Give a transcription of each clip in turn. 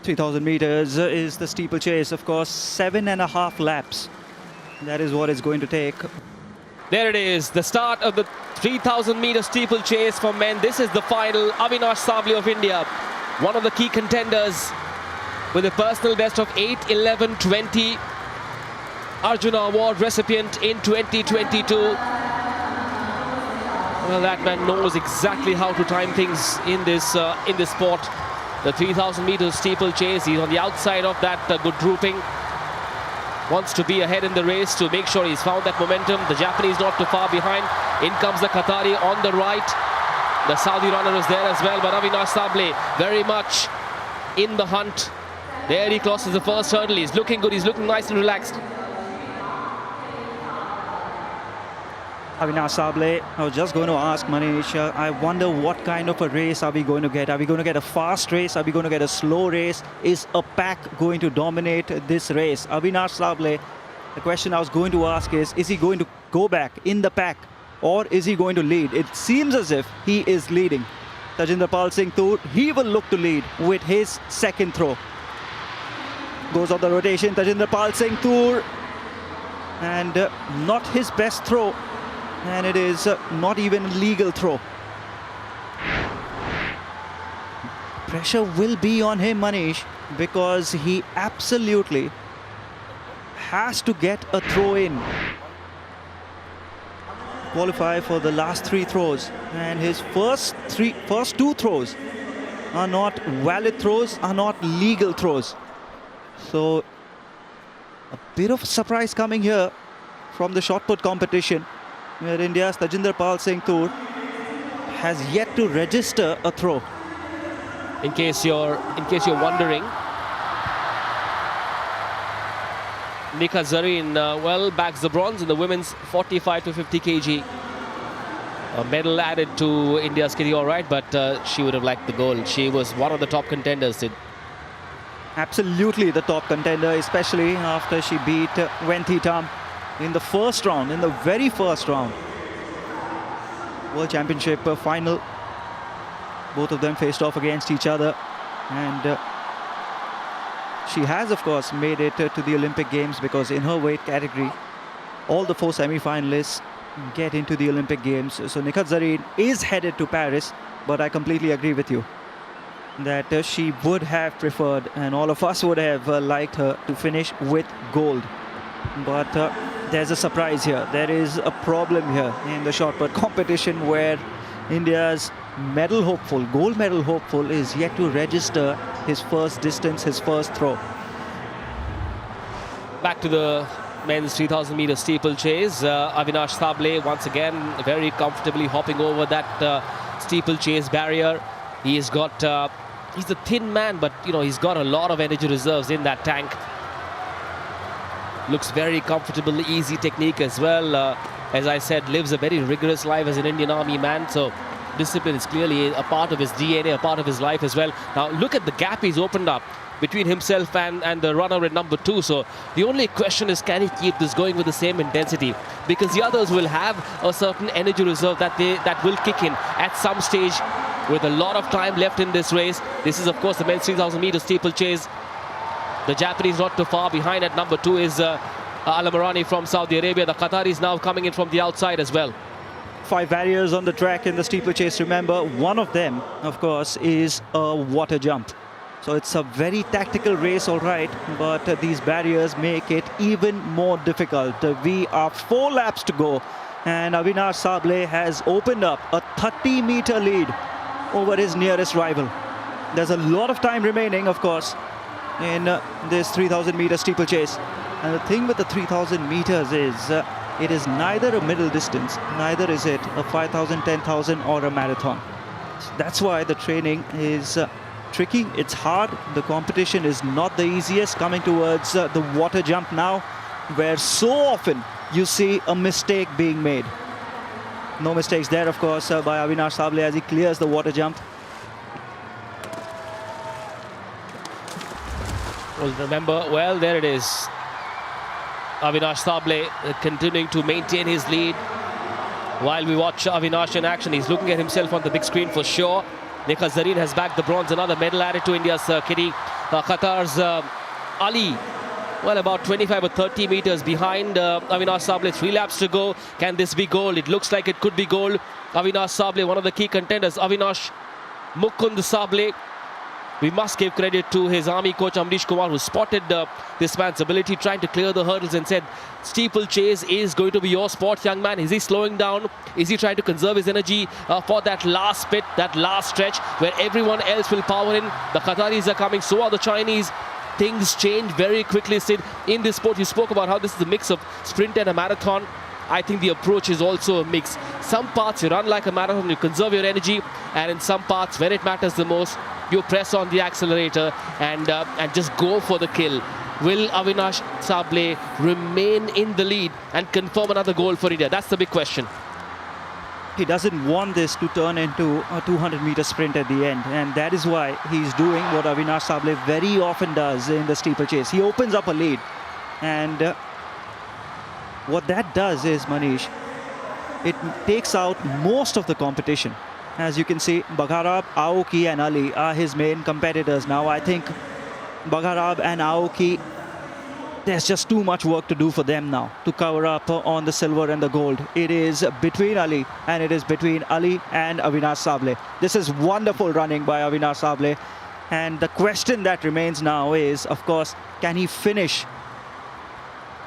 3,000 meters is the steeplechase, of course, 7.5 laps. That is what it's going to take. There it is, the start of the 3,000 meter steeplechase for men. This is the final. Avinash Sable of India, one of the key contenders with a personal best of 8:11:20. Arjuna Award recipient in 2022. Well, that man knows exactly how to time things in this sport. The 3,000 meter steeplechase, he's on the outside of that good grouping. Wants to be ahead in the race to make sure he's found that momentum. The Japanese not too far behind. In comes the Qatari on the right. The Saudi runner is there as well, but Avinash Sable very much in the hunt. There he crosses the first hurdle. He's looking good, he's looking nice and relaxed. Avinash Sable, I was just going to ask Manish, I wonder what kind of a race are we going to get? Are we going to get a fast race? Are we going to get a slow race? Is a pack going to dominate this race? Avinash Sable, the question I was going to ask is he going to go back in the pack or is he going to lead? It seems as if he is leading. Tajinder Pal Singh Toor, he will look to lead with his second throw. Goes on the rotation, Tajinder Pal Singh Toor, and not his best throw. And it is not even a legal throw. Pressure will be on him, Manish, because he absolutely has to get a throw in. Qualify for the last 3 throws, and his first 2 throws are not valid throws, are not legal throws. So a bit of a surprise coming here from the shot put competition, where India's Tajinder Pal Singh Toor has yet to register a throw. In case you're wondering, Nikhat Zareen well backs the bronze in the women's 45 to 50 kg. A medal added to India's kitty, all right, but she would have liked the gold. She was one of the top contenders. Absolutely the top contender, especially after she beat Wenthi Tam in the first round, in the very first round. World Championship final. Both of them faced off against each other. And she has, of course, made it to the Olympic Games, because in her weight category, all the 4 semi-finalists get into the Olympic Games. So Nikhat Zareen is headed to Paris, but I completely agree with you that she would have preferred, and all of us would have liked her to finish with gold. But there's a surprise here. There is a problem here in the shot put competition, where India's medal hopeful, gold medal hopeful, is yet to register his first distance, his first throw. Back to the men's 3,000 meter steeplechase. Avinash Sable once again very comfortably hopping over that steeplechase barrier. He's got, he's a thin man, but you know, he's got a lot of energy reserves in that tank. Looks very comfortable, easy technique as well. As I said, lives a very rigorous life as an Indian Army man. So discipline is clearly a part of his DNA, a part of his life as well. Now look at the gap he's opened up between himself and the runner at number 2. So the only question is, can he keep this going with the same intensity? Because the others will have a certain energy reserve that will kick in at some stage, with a lot of time left in this race. This is, of course, the men's 3,000 meter steeplechase. The Japanese not too far behind. At number 2 is Alamarani from Saudi Arabia. The Qataris now coming in from the outside as well. 5 barriers on the track in the steeplechase. Remember, one of them, of course, is a water jump. So it's a very tactical race, all right, but these barriers make it even more difficult. We are 4 laps to go, and Avinash Sable has opened up a 30-meter lead over his nearest rival. There's a lot of time remaining, of course, in this 3,000 meter steeplechase. And the thing with the 3,000 meters is it is neither a middle distance, neither is it a 5,000, 10,000 or a marathon. That's why the training is tricky, it's hard. The competition is not the easiest, coming towards the water jump now, where so often you see a mistake being made. No mistakes there, of course, by Avinash Sable as he clears the water jump. Well, remember, well, there it is. Avinash Sable continuing to maintain his lead. While we watch Avinash in action, he's looking at himself on the big screen for sure. Nikhat Zareen has bagged the bronze, another medal added to India's kitty. Qatar's Ali, well, about 25 or 30 meters behind Avinash Sable. 3 laps to go. Can this be gold? It looks like it could be gold. Avinash Sable, one of the key contenders. Avinash Mukund Sable. We must give credit to his army coach Amrish Kumar, who spotted this man's ability, trying to clear the hurdles, and said, Steeplechase is going to be your sport, young man. Is he slowing down? Is he trying to conserve his energy for that last bit, that last stretch, where everyone else will power in? The Qataris are coming, so are the Chinese. Things change very quickly, Sid. In this sport, you spoke about how this is a mix of sprint and a marathon. I think the approach is also a mix. Some parts you run like a marathon, you conserve your energy, and in some parts, when it matters the most, you press on the accelerator and just go for the kill. Will Avinash Sable remain in the lead and confirm another goal for India? That's the big question. He doesn't want this to turn into a 200-meter sprint at the end, and that is why he's doing what Avinash Sable very often does in the steeplechase. He opens up a lead, and what that does is, Manish, it takes out most of the competition. As you can see, Bagharab, Aoki and Ali are his main competitors now. I think Bagharab and Aoki, there's just too much work to do for them now to cover up on the silver and the gold. It is between Ali, and it is between Ali and Avinash Sable. This is wonderful running by Avinash Sable. And the question that remains now is, of course, can he finish?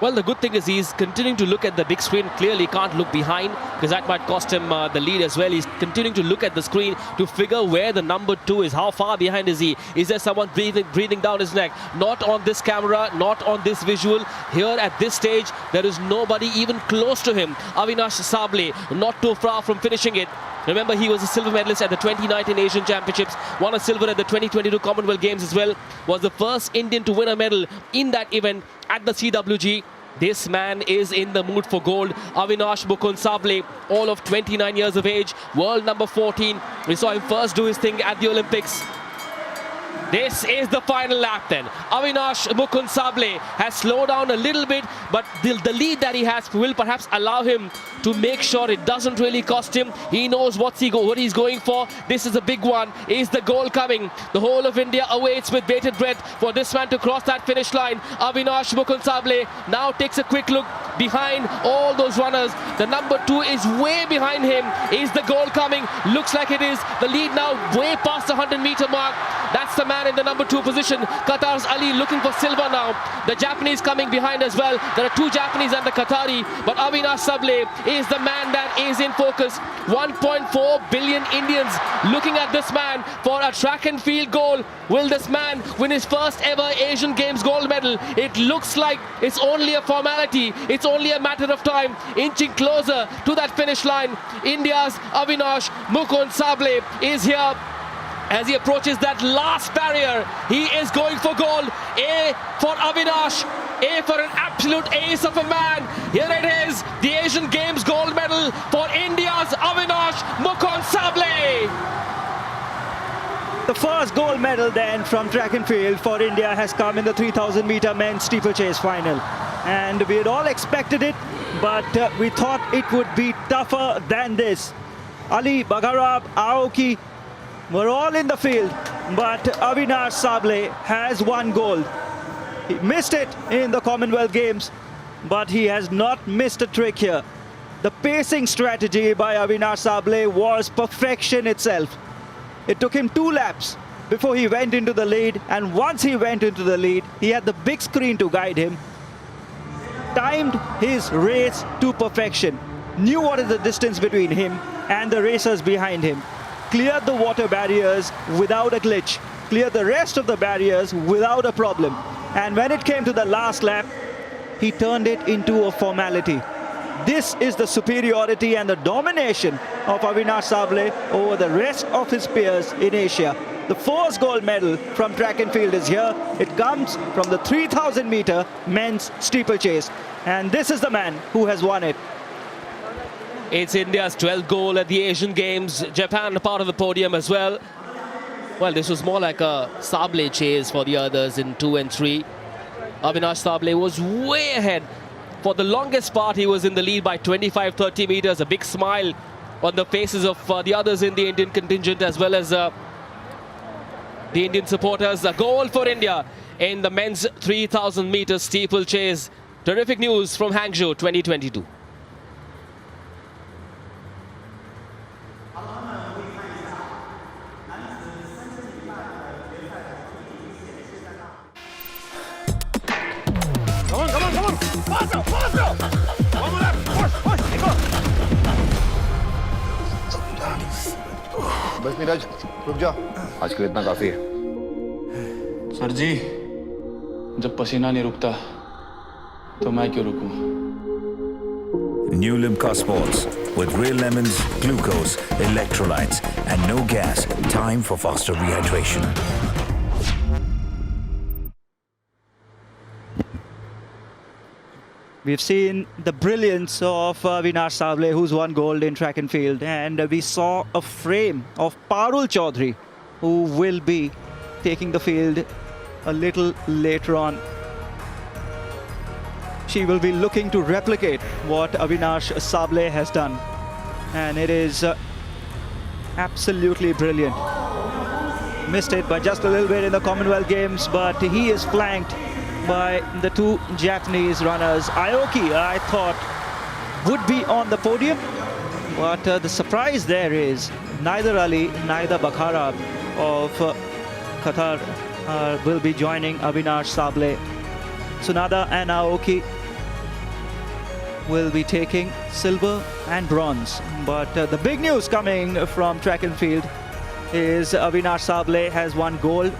Well, the good thing is he's continuing to look at the big screen. Clearly can't look behind, because that might cost him the lead as well. He's continuing to look at the screen to figure where the number 2 is. How far behind is he? Is there someone breathing down his neck? Not on this camera, not on this visual. Here at this stage, there is nobody even close to him. Avinash Sable, not too far from finishing it. Remember, he was a silver medalist at the 2019 Asian Championships, won a silver at the 2022 Commonwealth Games as well, was the first Indian to win a medal in that event at the CWG. This man is in the mood for gold. Avinash Mukund Sable, all of 29 years of age, world number 14. We saw him first do his thing at the Olympics. This is the final lap then. Avinash Mukund Sable has slowed down a little bit, but the lead that he has will perhaps allow him to make sure it doesn't really cost him. He knows what he's going for. This is a big one. Is the goal coming? The whole of India awaits with bated breath for this man to cross that finish line. Avinash Mukund Sable now takes a quick look behind all those runners. The number 2 is way behind him. Is the goal coming? Looks like it is. The lead now way past the 100-meter mark. That's the man in the number 2 position. Qatar's Ali looking for silver now. The Japanese coming behind as well. There are 2 Japanese and the Qatari, but Avinash Sable is the man that is in focus. 1.4 billion Indians looking at this man for a track and field goal. Will this man win his first ever Asian Games gold medal? It looks like it's only a formality. It's only a matter of time, inching closer to that finish line. India's Avinash Mukund Sable is here. As he approaches that last barrier, he is going for gold. A for Avinash, A for an absolute ace of a man. Here it is, the Asian Games gold medal for India's Avinash Mukund Sable. The first gold medal then from track and field for India has come in the 3000-meter men's steeplechase final. And we had all expected it, but we thought it would be tougher than this. Ali, Bagharab, Aoki were all in the field, but Avinash Sable has won gold. He missed it in the Commonwealth Games, but he has not missed a trick here. The pacing strategy by Avinash Sable was perfection itself. It took him 2 laps before he went into the lead, and once he went into the lead, he had the big screen to guide him. Timed his race to perfection, knew what is the distance between him and the racers behind him. Cleared the water barriers without a glitch, cleared the rest of the barriers without a problem. And when it came to the last lap, he turned it into a formality. This is the superiority and the domination of Avinash Sable over the rest of his peers in Asia. The first gold medal from track and field is here. It comes from the 3000-meter men's steeplechase. And this is the man who has won it. It's India's 12th goal at the Asian Games. Japan part of the podium as well. Well, this was more like a Sable chase for the others in 2 and 3. Avinash Sable was way ahead. For the longest part, he was in the lead by 25-30 meters. A big smile on the faces of the others in the Indian contingent, as well as the Indian supporters. A goal for India in the men's 3,000 meters steeplechase. Terrific news from Hangzhou 2022. Come on! Faster! One more left! Push! Go! बस नीरज रुक जा आज के लिए इतना काफी है sir जी जब पसीना नहीं रुकता तो मैं क्यों रुकूं New Limca Sports with real lemons, glucose, electrolytes and no gas. Time for faster rehydration. We've seen the brilliance of Avinash Sable, who's won gold in track and field, and we saw a frame of Parul Chaudhary, who will be taking the field a little later on. She will be looking to replicate what Avinash Sable has done, and it is absolutely brilliant. Missed it by just a little bit in the Commonwealth Games, but he is flanked by the two Japanese runners. Aoki, I thought, would be on the podium, but the surprise there is neither Ali, neither Bakhara of Qatar will be joining Avinash Sable. Sunada and Aoki will be taking silver and bronze. But the big news coming from track and field is Avinash Sable has won gold.